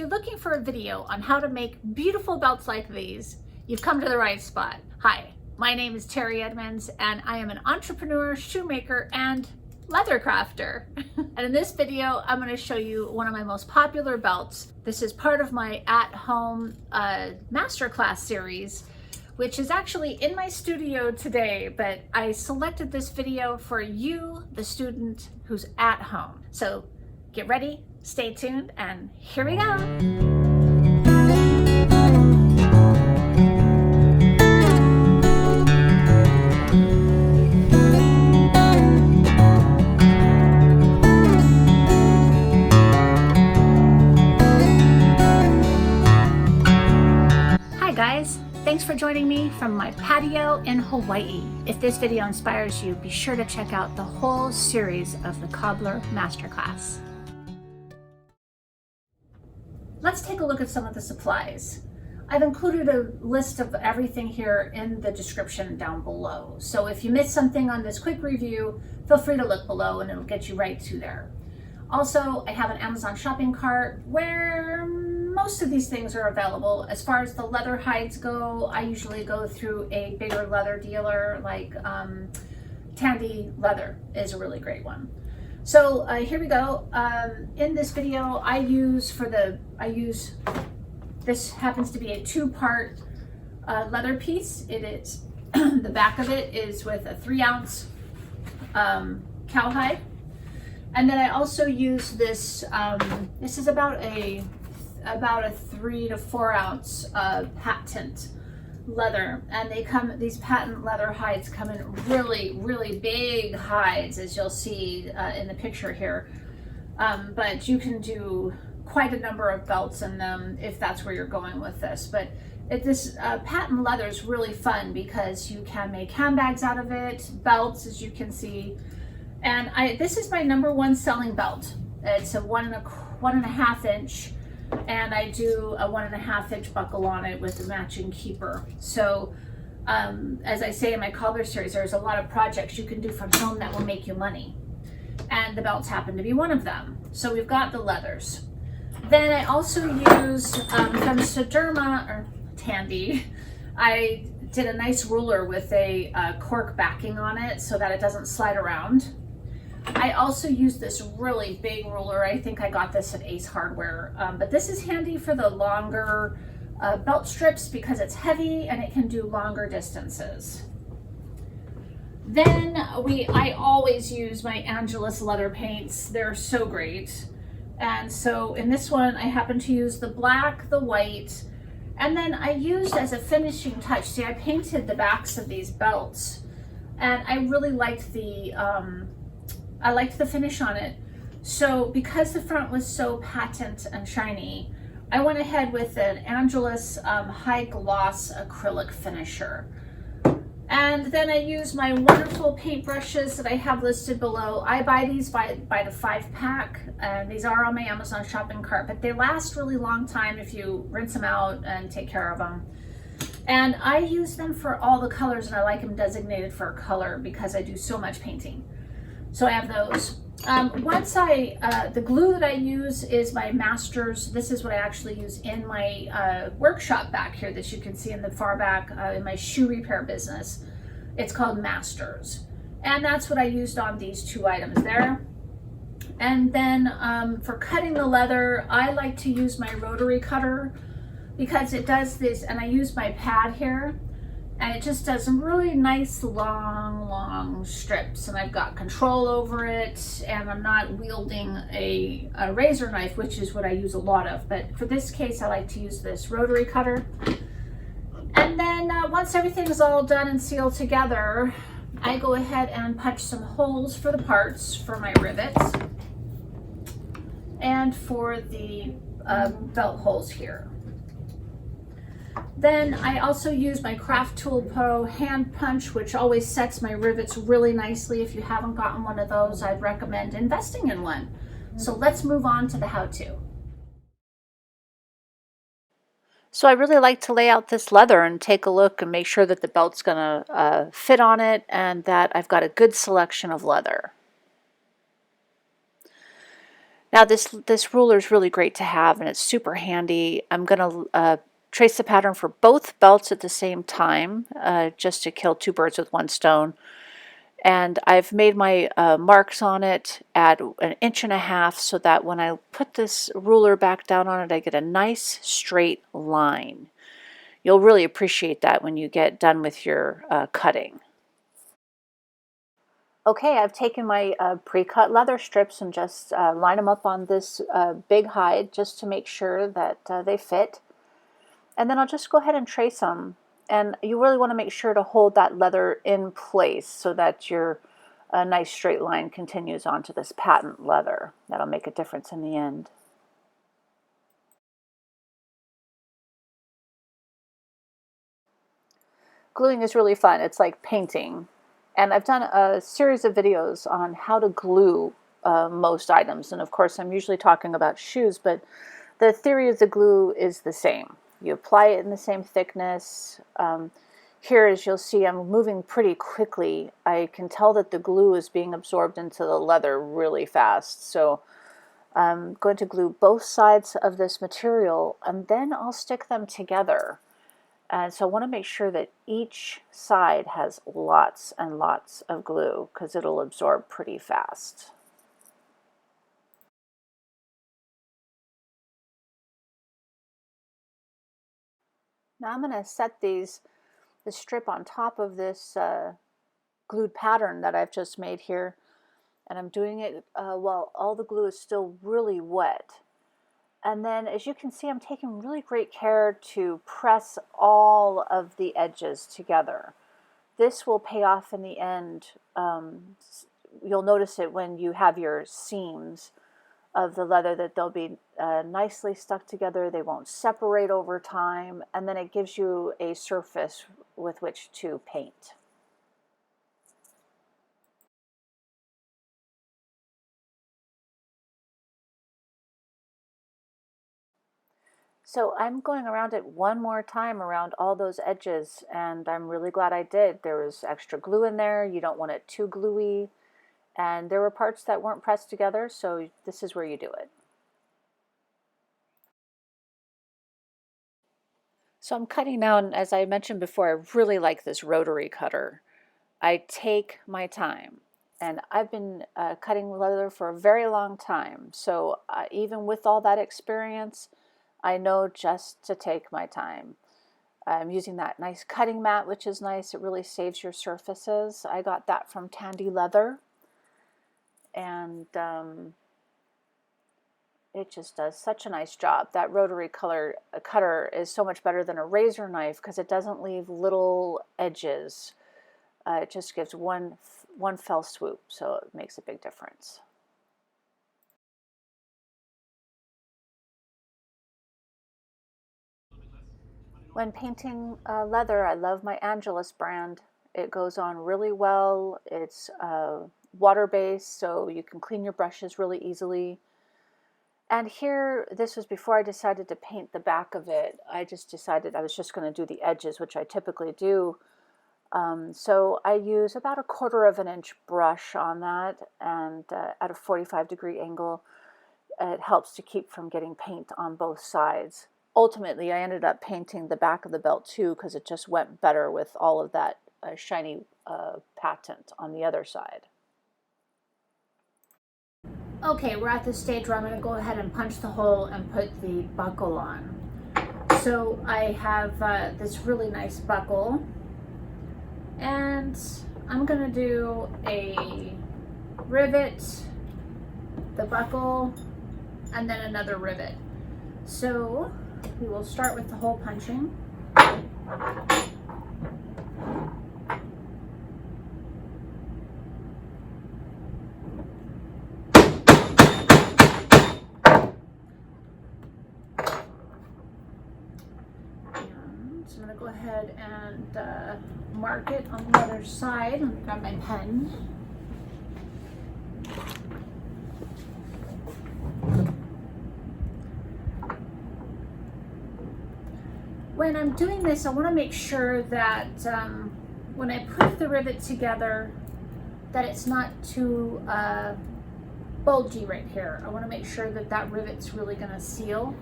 you're looking for a video on how to make beautiful belts like these, you've come to the right spot. Hi, my name is Teri Edmonds and I am an entrepreneur, shoemaker, and leather crafter. And in this video, I'm going to show you one of my most popular belts. This is part of my at-home masterclass series, which is actually in my studio today, but I selected this video for you, the student who's at home. So get ready, stay tuned, and here we go. Hi guys, thanks for joining me from my patio in Hawaii. If this video inspires you, be sure to check out the whole series of the Cobbler Masterclass. Let's take a look at some of the supplies. I've included a list of everything here in the description down below. So if you missed something on this quick review, feel free to look below and it'll get you right to there. Also, I have an Amazon shopping cart where most of these things are available. As far as the leather hides go, I usually go through a bigger leather dealer like Tandy Leather is a really great one. So here we go. In this video, this happens to be a two-part leather piece. It is, the back of it is with a 3-ounce cowhide. And then I also use this, this is about a 3 to 4 ounce patent leather, and these patent leather hides come in really big hides, as you'll see in the picture here, but you can do quite a number of belts in them if that's where you're going with this. But this patent leather is really fun because you can make handbags out of it, belts, as you can see, and this is my #1 selling belt. It's a 1.5 inch, and I do a 1.5 inch buckle on it with a matching keeper. So as I say in my Cobbler series, there's a lot of projects you can do from home that will make you money, and the belts happen to be one of them. So we've got the leathers. Then I also use from Soderma or Tandy, I did a nice ruler with a cork backing on it so that it doesn't slide around. I also use this really big ruler. I think I got this at Ace Hardware, but this is handy for the longer belt strips because it's heavy and it can do longer distances. Then I always use my Angelus leather paints. They're so great. And so in this one, I happen to use the black, the white, and then I used as a finishing touch, see, I painted the backs of these belts, and I really liked the finish on it. So because the front was so patent and shiny, I went ahead with an Angelus high gloss acrylic finisher. And then I use my wonderful paintbrushes that I have listed below. I buy these by the 5-pack, and these are on my Amazon shopping cart, but they last really long time if you rinse them out and take care of them. And I use them for all the colors, and I like them designated for a color because I do so much painting. So I have those. The glue that I use is my Masters. This is what I actually use in my workshop back here that you can see in the far back in my shoe repair business. It's called Masters. And that's what I used on these 2 items there. And then for cutting the leather, I like to use my rotary cutter because it does this, and I use my pad here, and it just does some really nice long strips, and I've got control over it, and I'm not wielding a razor knife, which is what I use a lot of. But for this case, I like to use this rotary cutter. And then once everything's all done and sealed together, I go ahead and punch some holes for the parts for my rivets and for the belt holes here. Then I also use my Craft Tool Pro hand punch, which always sets my rivets really nicely. If you haven't gotten one of those, I'd recommend investing in one. So let's move on to the how-to. So I really like to lay out this leather and take a look and make sure that the belt's gonna fit on it and that I've got a good selection of leather. Now this ruler is really great to have, and it's super handy. I'm going to trace the pattern for both belts at the same time, just to kill two birds with one stone. And I've made my marks on it at 1.5 inches so that when I put this ruler back down on it, I get a nice straight line. You'll really appreciate that when you get done with your cutting. Okay, I've taken my pre-cut leather strips and just line them up on this big hide just to make sure that they fit. And then I'll just go ahead and trace them. And you really want to make sure to hold that leather in place so that your nice straight line continues onto this patent leather. That'll make a difference in the end. Gluing is really fun. It's like painting. And I've done a series of videos on how to glue most items. And of course, I'm usually talking about shoes, but the theory of the glue is the same. You apply it in the same thickness. Here, as you'll see, I'm moving pretty quickly. I can tell that the glue is being absorbed into the leather really fast. So I'm going to glue both sides of this material, and then I'll stick them together. And so I want to make sure that each side has lots and lots of glue because it'll absorb pretty fast. Now I'm going to set the strip on top of this glued pattern that I've just made here. And I'm doing it while all the glue is still really wet. And then, as you can see, I'm taking really great care to press all of the edges together. This will pay off in the end. You'll notice it when you have your seams of the leather, that they'll be nicely stuck together. They won't separate over time. And then it gives you a surface with which to paint. So I'm going around it one more time around all those edges, and I'm really glad I did. There was extra glue in there. You don't want it too gluey. And there were parts that weren't pressed together, so this is where you do it. So I'm cutting now, and as I mentioned before, I really like this rotary cutter. I take my time. And I've been cutting leather for a very long time. So even with all that experience, I know just to take my time. I'm using that nice cutting mat, which is nice. It really saves your surfaces. I got that from Tandy Leather. And it just does such a nice job. That rotary cutter is so much better than a razor knife because it doesn't leave little edges. It just gives one fell swoop, so it makes a big difference. When painting leather, I love my Angelus brand. It goes on really well. It's water-based, so you can clean your brushes really easily. And here, this was before I decided to paint the back of it. I just decided I was just going to do the edges, which I typically do. So I use about 1/4 inch brush on that, and at a 45-degree angle. It helps to keep from getting paint on both sides. Ultimately, I ended up painting the back of the belt too because it just went better with all of that shiny patent on the other side. Okay, we're at the stage where I'm going to go ahead and punch the hole and put the buckle on. So I have this really nice buckle, and I'm going to do a rivet, the buckle, and then another rivet. So we will start with the hole punching. So I'm going to go ahead and mark it on the other side. Let me grab my pen. When I'm doing this, I want to make sure that when I put the rivet together, that it's not too bulgy right here. I want to make sure that that rivet's really going to seal.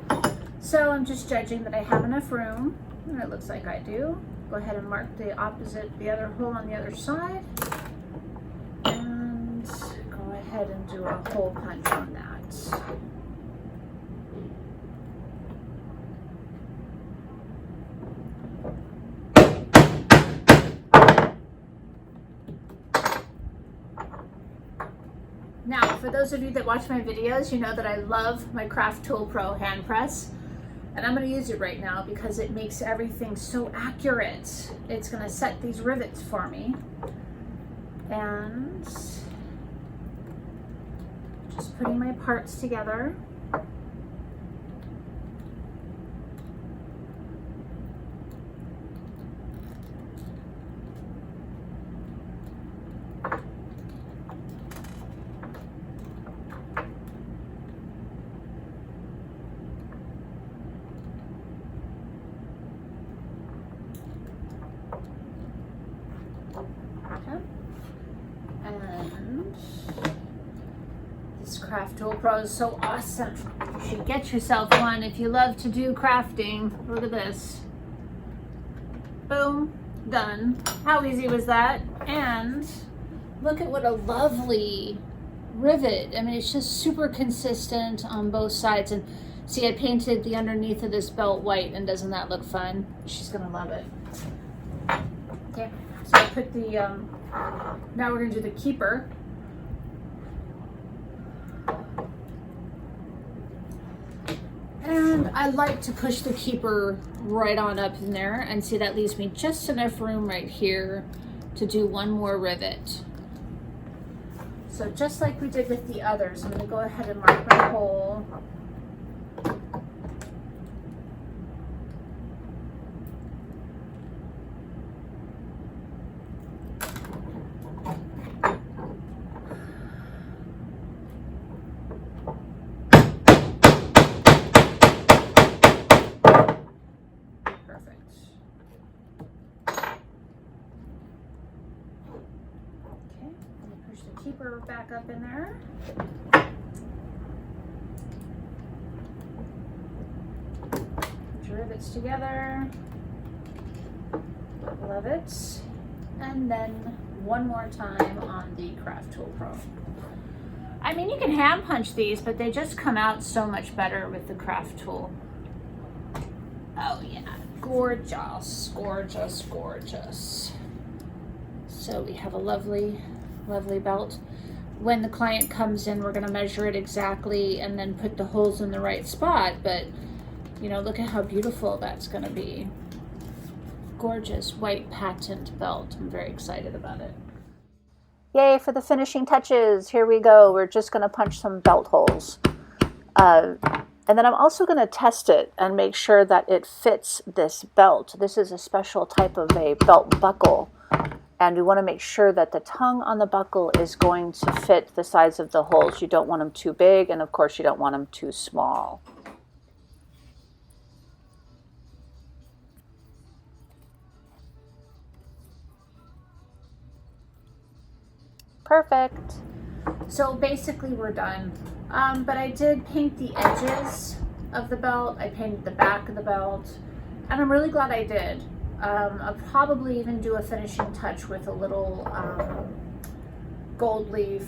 So I'm just judging that I have enough room, and it looks like I do. Go ahead and mark the other hole on the other side, and go ahead and do a hole punch on that. Now, for those of you that watch my videos, you know that I love my Craft Tool Pro hand press. And I'm going to use it right now because it makes everything so accurate. It's going to set these rivets for me. And just putting my parts together. And this Craft Tool Pro is so awesome. You should get yourself one if you love to do crafting. Look at this. Boom, done. How easy was that? And look at what a lovely rivet. I mean, it's just super consistent on both sides. And see, I painted the underneath of this belt white, and doesn't that look fun? She's gonna love it. Okay, so I put the, now we're gonna do the keeper. And I like to push the keeper right on up in there, and see, that leaves me just enough room right here to do one more rivet. So just like we did with the others, I'm gonna go ahead and mark my hole. Keeper back up in there. Put your rivets together. Love it. And then one more time on the Craft Tool Pro. I mean, you can hand punch these, but they just come out so much better with the Craft Tool. Oh yeah, gorgeous, gorgeous, gorgeous. So we have a lovely belt. When the client comes in, we're going to measure it exactly and then put the holes in the right spot. But you know, look at how beautiful that's going to be. Gorgeous white patent belt. I'm very excited about it. Yay for the finishing touches. Here we go. We're just going to punch some belt holes. And then I'm also going to test it and make sure that it fits this belt. This is a special type of a belt buckle. And we want to make sure that the tongue on the buckle is going to fit the size of the holes. You don't want them too big, and of course you don't want them too small. Perfect. So basically we're done. But I did paint the edges of the belt. I painted the back of the belt, and I'm really glad I did. I'll probably even do a finishing touch with a little gold leaf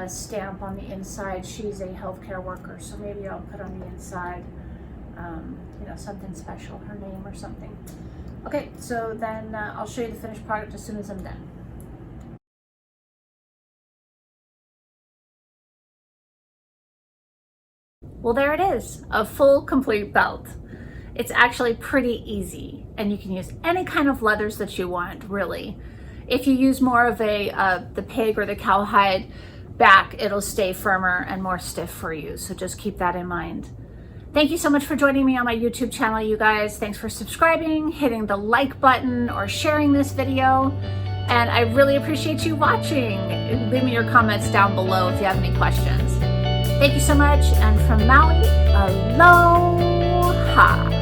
stamp on the inside. She's a healthcare worker, so maybe I'll put on the inside, you know, something special, her name or something. Okay, so then I'll show you the finished product as soon as I'm done. Well, there it is, a full complete belt. It's actually pretty easy, and you can use any kind of leathers that you want, really. If you use more of the pig or the cowhide back, it'll stay firmer and more stiff for you, so just keep that in mind. Thank you so much for joining me on my YouTube channel, you guys. Thanks for subscribing, hitting the like button, or sharing this video, and I really appreciate you watching. Leave me your comments down below if you have any questions. Thank you so much, and from Maui, aloha!